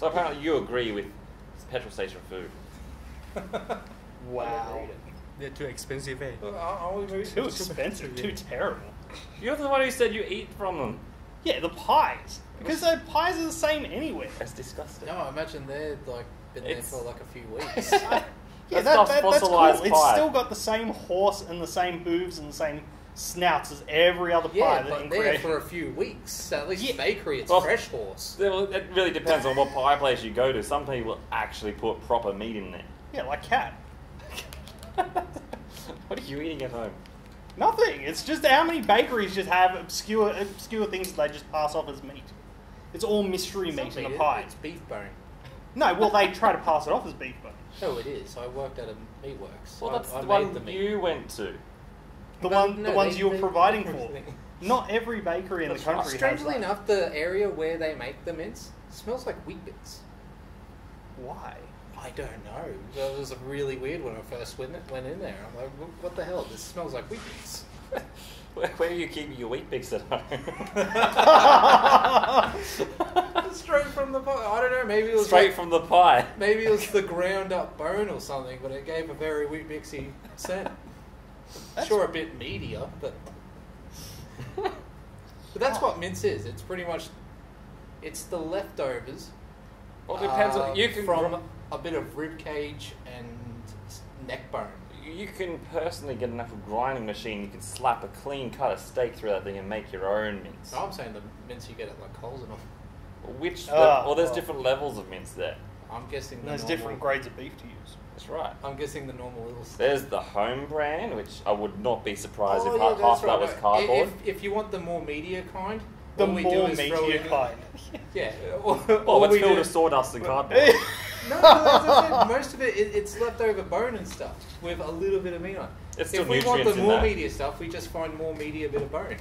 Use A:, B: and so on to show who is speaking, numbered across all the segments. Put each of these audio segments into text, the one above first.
A: So apparently you agree with petrol station food.
B: Wow.
C: They're too expensive, eh?
B: Too expensive, too terrible.
A: You're the one who said you eat from them.
B: Yeah, the pies. Because the pies are the same anywhere.
A: That's disgusting.
D: No, I imagine they're like been there for like a few weeks.
B: Yeah,
A: That's
B: that's cool.
A: fossilized
B: It's
A: pie.
B: still got the same horse and the same hooves and the same snouts as every other pie
D: Yeah,
B: that
D: but
B: in
D: there
B: creation.
D: for a few weeks. So at least
B: Yeah.
D: bakery, it's
A: Well,
D: fresh horse.
A: Well, it really depends on what pie place you go to. Some people actually put proper meat in there.
B: Yeah, like cat.
A: What are you eating at home?
B: Nothing. It's just how many bakeries just have obscure things that they just pass off as meat. It's all mystery
D: It's
B: meat
D: not
B: in a
D: meat,
B: pie.
D: It's beef bone.
B: No, well, they try to pass it off as beef bone.
D: No, it is. I worked at a meatworks.
A: Well, that's
D: I
A: the
D: made
A: one
D: the meat.
A: you went to.
B: The
D: No,
B: ones
D: they-
B: you were
D: they-
B: providing
D: they-
B: for. Not every bakery in the
A: That's
B: country
A: right.
B: has
D: Strangely
B: that.
D: enough, the area where they make the mince smells like Meat-Bix.
B: Why?
D: I don't know. That was really weird when I first went in there. I'm like, what the hell? This smells like Meat-Bix.
A: Where are you keeping your Meat-Bix at home?
D: Straight from the pie. I don't know. Maybe it was
A: Straight from the pie.
D: Maybe it was the ground up bone or something, but it gave a very Weet-Bixy scent. Sure, a bit meatier, but that's what mince is. It's pretty much it's the leftovers.
A: Well, it depends on you can
D: from a bit of rib cage and neck bone.
A: You can personally get enough of grinding machine. You can slap a clean cut of steak through that thing and make your own mince.
D: No, I'm saying the mince you get at like Coles and all.
A: There's different levels of mince there.
D: I'm guessing the
B: There's
D: normal,
B: different grades of beef to use.
A: That's right.
D: I'm guessing the normal little stuff.
A: There's the home brand, which I would not be surprised if
D: yeah,
A: half
D: that's
A: of that
D: right.
A: was cardboard.
D: If you want the more meatier kind,
B: The
D: all we do
B: more
D: is throw
B: meatier
D: in-
B: kind.
D: Yeah.
A: Oh, it's filled with sawdust and cardboard.
D: No, as I said, most of it's leftover bone and stuff with a little bit of meat on it.
A: It's still
D: If we want the
A: nutrients in
D: more
A: that.
D: meatier stuff, we just find more meatier bit of bone.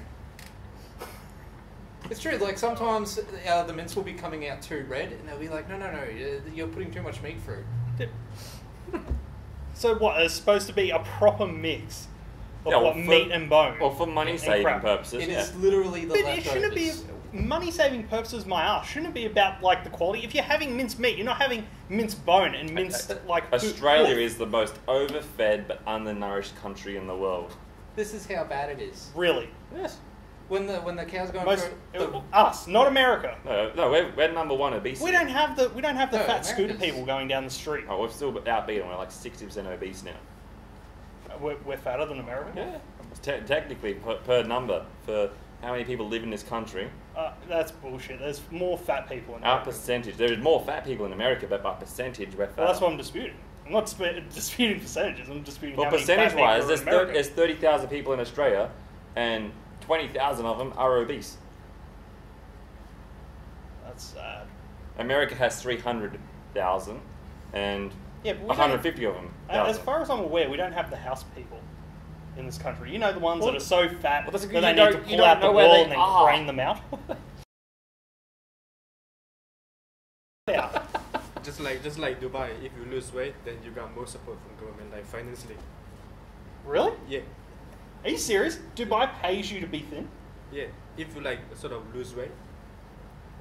D: It's true, like sometimes the mince will be coming out too red and they'll be like, no, you're putting too much meat through.
B: So what? It's supposed to be a proper mix of
A: Yeah, well,
B: what meat and bone.
A: Well, for money saving
B: crap.
A: purposes,
D: It
A: yeah.
D: is literally the
B: But it
D: leftovers.
B: shouldn't be money saving purposes. My ass shouldn't it be about like the quality. If you're having minced meat, you're not having minced bone and minced like
A: Australia
B: hoof.
A: is the most overfed but undernourished country in the world.
D: This is how bad it is.
B: Really
A: Yes.
D: When the cows go
B: most
D: through
B: us, not America.
A: No, we're number one obesity.
B: We don't have the
D: No,
B: fat scooter
D: America's-
B: people going down the street.
A: Oh, we've still outbeaten. We're like 60% obese now.
B: We're fatter than America.
A: Yeah. Technically, per number, for how many people live in this country,
B: That's bullshit. There's more fat people in
A: our
B: America.
A: percentage, there is more fat people in America, but by percentage, we're fat.
B: Well, that's what I'm disputing. I'm not disputing percentages. I'm disputing
A: Well,
B: how many fat
A: percentage-wise,
B: people are in America.
A: there's 30,000 people in Australia, and 20,000 of them are obese.
B: That's sad.
A: America has 300,000, and
B: Yeah, but we
A: 150 of them.
B: As far as I'm aware, we don't have the house people in this country. You know, the ones
A: Well,
B: that are so fat
A: well, that's
B: that
A: because
B: they
A: you
B: need to
A: don't- you
B: pull
A: don't
B: out the
A: know where
B: wall
A: they
B: and then
A: are.
B: crane them out. Yeah.
C: Just like Dubai, if you lose weight, then you got more support from government, like financially.
B: Really?
C: Yeah,
B: Are you serious? Dubai pays you to be thin?
C: yeah. If you like sort of lose weight,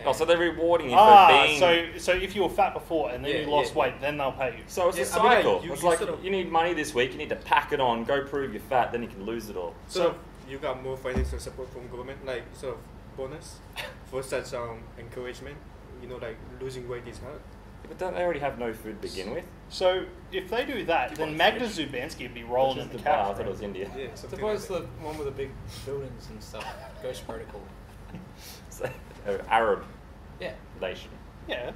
A: Oh, so they're rewarding you for being...
B: so if you were fat before and then
C: Yeah,
B: you lost
C: yeah.
B: weight, then they'll pay you.
A: So it's a
C: Yeah, I mean, like,
A: cycle.
C: you-
A: It's
C: you
A: like,
C: sort of-
A: you need money this week, you need to pack it on, go prove you're fat, then you can lose it all.
C: sort of you got more financial support from government, like sort of bonus for such encouragement. You know, like losing weight is hard.
A: But don't they already have no food to begin with?
B: So if they do that, then Magda Zubanski would be rolling in
A: Which
B: the
A: is Dubai, I
B: couch.
A: thought it was India.
C: Yeah, something
D: Dubai's
C: like
D: the one with the big buildings and stuff. Ghost Protocol.
A: It's an Arab
D: Yeah.
A: nation.
B: Yeah.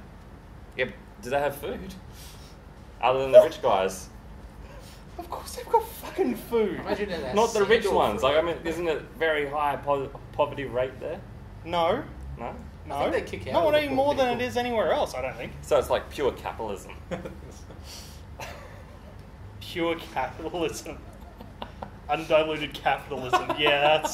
A: Yeah, do they have food? Other than the rich guys?
B: Of course they've got fucking food.
D: Imagine it as
A: Not the rich
D: sandal
A: ones.
D: fruit.
A: Like, I mean, isn't it very high poverty rate there?
B: No.
A: No?
B: No.
D: I think they kick out
B: Not
D: all the
B: any
D: poor
B: more than
D: people.
B: it is anywhere else, I don't think.
A: So it's like pure capitalism.
B: Pure capitalism. Undiluted capitalism. Yeah,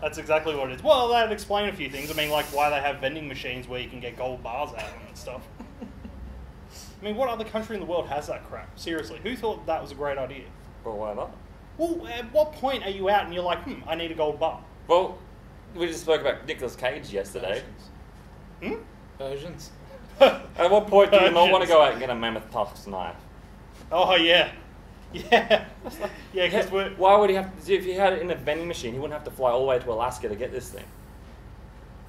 B: that's exactly what it is. Well, that'd explain a few things. I mean, like why they have vending machines where you can get gold bars out of them and stuff. I mean, what other country in the world has that crap? Seriously, who thought that was a great idea?
A: Well, why not?
B: Well, at what point are you out and you're like, I need a gold bar?
A: Well, we just spoke about Nicolas Cage yesterday.
B: Hmm?
D: Versions.
A: At what point do you not want to go out and get a mammoth tusk knife?
B: Oh yeah, yeah, yeah. Because
A: Why would he have to? If he had it in a vending machine, he wouldn't have to fly all the way to Alaska to get this thing.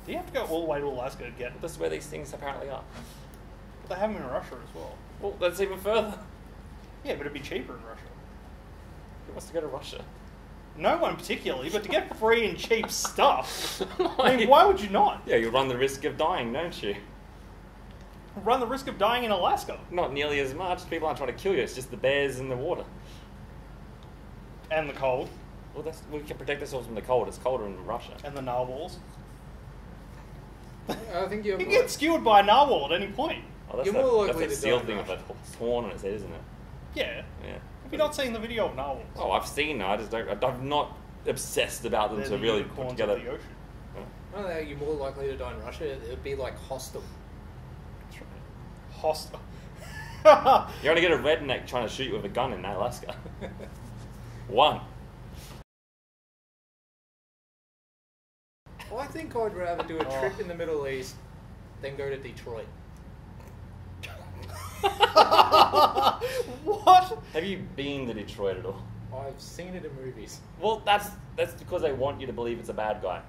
B: do you have to go all the way to Alaska to get?
A: That's where these things apparently are.
B: But they have them in Russia as well.
A: Well, that's even further.
B: Yeah, but it'd be cheaper in Russia.
A: Who wants to go to Russia?
B: No one particularly, but to get free and cheap stuff. I mean, why would you not?
A: Yeah, you run the risk of dying, don't you?
B: Run the risk of dying in Alaska.
A: Not nearly as much. People aren't trying to kill you. It's just the bears in the water.
B: And the cold.
A: Well, we can protect ourselves from the cold. It's colder in Russia.
B: And the narwhals.
D: I think
B: You can get skewered by a narwhal at any point.
A: Oh, that's
D: You're more
A: that's
D: likely
A: that
D: to
A: seal
D: die in
A: thing with
D: Russia.
A: that horn on its head, isn't it?
B: Yeah.
A: Yeah.
B: Have you not seen the video of narwhals?
A: Oh, I've seen it. I just don't. I'm not obsessed about them
B: They're
A: to
B: the
A: really put
B: unicorns
A: together.
B: of the ocean.
D: I don't know, you're more likely to die in Russia. It would be like hostile.
B: Hostile.
A: You're gonna get a redneck trying to shoot you with a gun in Alaska. One.
D: Well, I think I'd rather do a trip in the Middle East than go to Detroit.
B: What?
A: Have you been to Detroit at all?
D: I've seen it in movies.
A: Well, that's because they want you to believe it's a bad guy.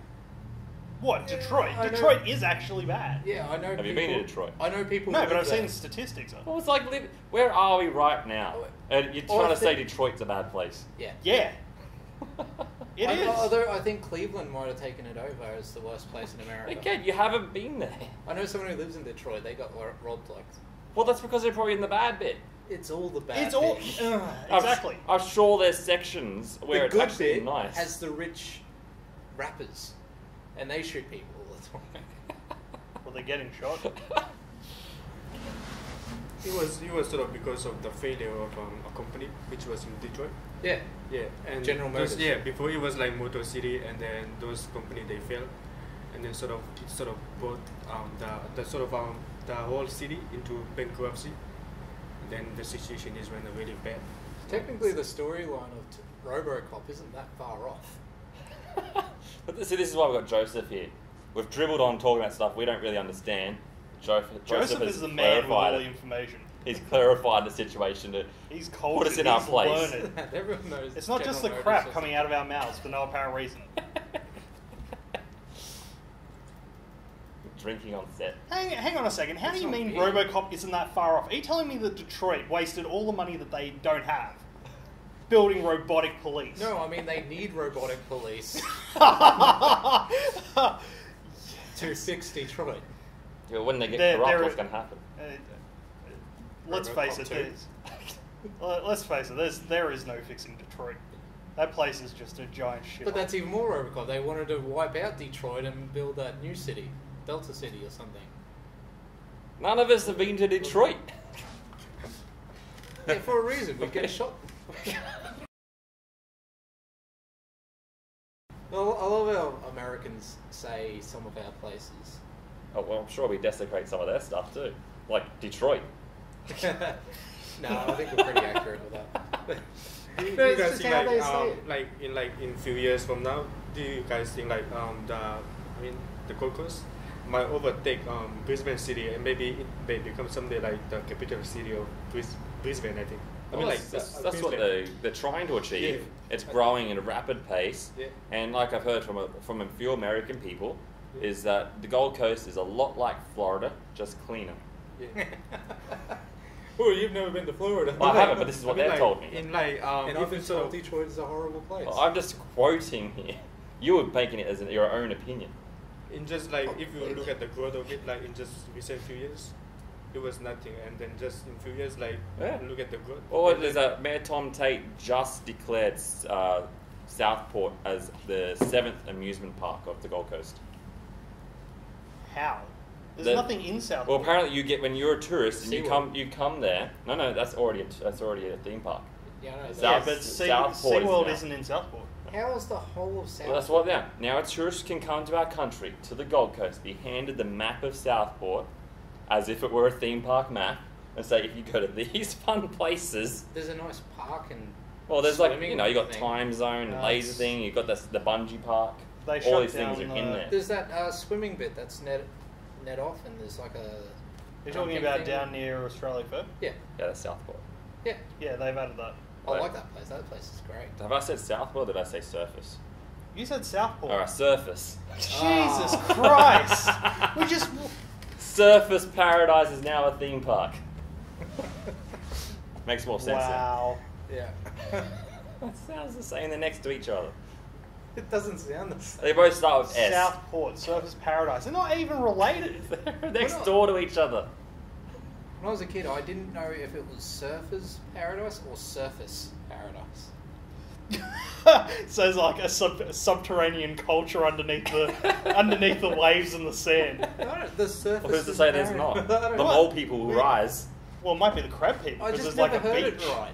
B: What?
D: Yeah,
B: Detroit?
D: I know.
B: Detroit is actually bad.
D: Yeah, I know.
A: Have you been to Detroit?
D: I know people.
B: No,
D: who
B: but
D: live
B: I've seen
D: there.
B: the statistics of it.
A: Well, it's like, where are we right now? And you're
D: Oh,
A: trying
D: I
A: to say
D: think-
A: Detroit's a bad place.
D: Yeah.
B: Yeah. It is.
D: Although I think Cleveland might have taken it over as the worst place in America.
A: Again, you haven't been there.
D: I know someone who lives in Detroit. They got robbed like.
A: Well, that's because they're probably in the bad bit.
D: It's all the bad.
B: It's all
D: bit.
B: exactly.
A: I'm sure there's sections where
D: The
A: it's
D: good
A: actually
D: bit
A: nice.
D: has the rich rappers, and they shoot people all the time.
B: Well, they're getting shot.
C: It was sort of because of the failure of a company which was in Detroit.
D: Yeah.
C: Yeah, and
D: General Motors.
C: Yeah, before it was like Motor City, and then those companies they failed, and then it sort of brought the whole city into bankruptcy. And then the situation is went really bad.
D: Technically, the storyline of RoboCop isn't that far off.
A: But see, this is why we've got Joseph here. We've dribbled on talking about stuff we don't really understand.
B: Joseph
A: has
B: is the man with all
A: clarified
B: the
A: it.
B: information.
A: He's clarified the situation to
B: He's cold.
A: put us in our
B: he's
A: place.
B: learned.
D: Everyone knows.
B: It's not just the
D: General
B: crap
D: Motors
B: coming out of our mouths for no apparent reason.
A: Drinking on set.
B: Hang on a second. How do you
D: It's
B: mean
D: not me.
B: RoboCop isn't that far off? Are you telling me that Detroit wasted all the money that they don't have building robotic police?
D: No, I mean they need robotic police to fix Detroit.
A: Yeah, when they get
B: They're-
A: corrupt,
B: they're-
A: what's going to happen?
B: Let's
D: RoboCop
B: face it.
D: 2.
B: Let's face it. There is no fixing Detroit. That place is just a giant shit.
D: But that's even more RoboCop. They wanted to wipe out Detroit and build that new city, Delta City or something.
A: None of us have been to Detroit.
D: Yeah, for a reason. We get shot. Well, I love how Americans say some of our places.
A: Oh, well, I'm sure we desecrate some of their stuff too. Like Detroit.
D: No, I think we're pretty accurate with that.
C: Do you
D: But it's
C: guys
D: just
C: think
D: how they say it.
C: in few years from now, do you guys think the Gold Coast might overtake Brisbane City, and maybe it may become someday like the capital city of Brisbane? I think. I mean,
A: Well,
C: like
A: that's what
C: Queensland.
A: they're trying to achieve.
C: Yeah.
A: It's growing at a rapid pace,
C: Yeah.
A: and like I've heard from a few American people,
C: Yeah.
A: is that the Gold Coast is a lot like Florida, just cleaner.
C: Yeah.
D: Oh, you've never been to Florida.
A: Well, I haven't, but this is what
C: I mean,
A: they've told me.
C: In like
D: And I've
C: even
D: been
C: so,
D: told Detroit is a horrible place.
A: Well, I'm just quoting here. You were making it as your own opinion.
C: in just like if you
D: Completely.
C: look at the growth of it, like in just recent few years, it was nothing, and then just in few years, like
A: Yeah.
C: look at the growth.
A: Well,
C: And
A: there's
C: then-
A: Mayor Tom Tate just declared Southport as the 7th amusement park of the Gold Coast.
B: How? There's
A: The-
B: nothing in South.
A: Well, apparently you get when you're a tourist and
D: SeaWorld.
A: you come there. No, that's already a theme park.
D: yeah, I know.
A: South-
B: but
A: Southport is
B: SeaWorld
A: now.
B: isn't in Southport.
D: How is the whole of South?
A: Well, that's what now tourists can come to our country, to the Gold Coast, be handed the map of Southport as if it were a theme park map, and say if you go to these fun places.
D: There's a nice park and.
A: Well, there's like
D: swimming
A: you got
D: thing.
A: Time Zone,
B: No,
A: laser
B: it's-
A: thing. You've got the bungee park.
B: They
A: All
B: shut
A: these things are
B: down,
A: in there.
D: There's that swimming bit that's net off, and there's like a
B: You're talking about down near Australia Fair?
D: Yeah.
A: Yeah, that's Southport.
D: Yeah.
B: Yeah, they've added that.
D: I like that place. That place is great.
A: Have I said Southport or did I say Surface?
B: You said Southport.
A: Alright, Surface.
B: Jesus Christ! We just...
A: Surface Paradise is now a theme park. Makes more sense
B: Wow.
D: Yeah.
A: then. That sounds the same. They're next to each other.
D: It doesn't sound the same.
A: They both start with S.
B: Southport, Surface Paradise. They're not even related.
A: They're next door to each other.
D: When I was a kid, I didn't know if it was Surfer's Paradise or Surface Paradise.
B: So there's like a subterranean culture underneath the waves and the sand.
D: I don't, the Surface.
A: Well, who's to say there's not?
D: I don't
A: The
D: know.
A: mole people will rise.
B: Well, it might be the crab people.
D: I
B: because
D: just
B: there's
D: never
B: like a
D: heard
B: beach.
D: it right.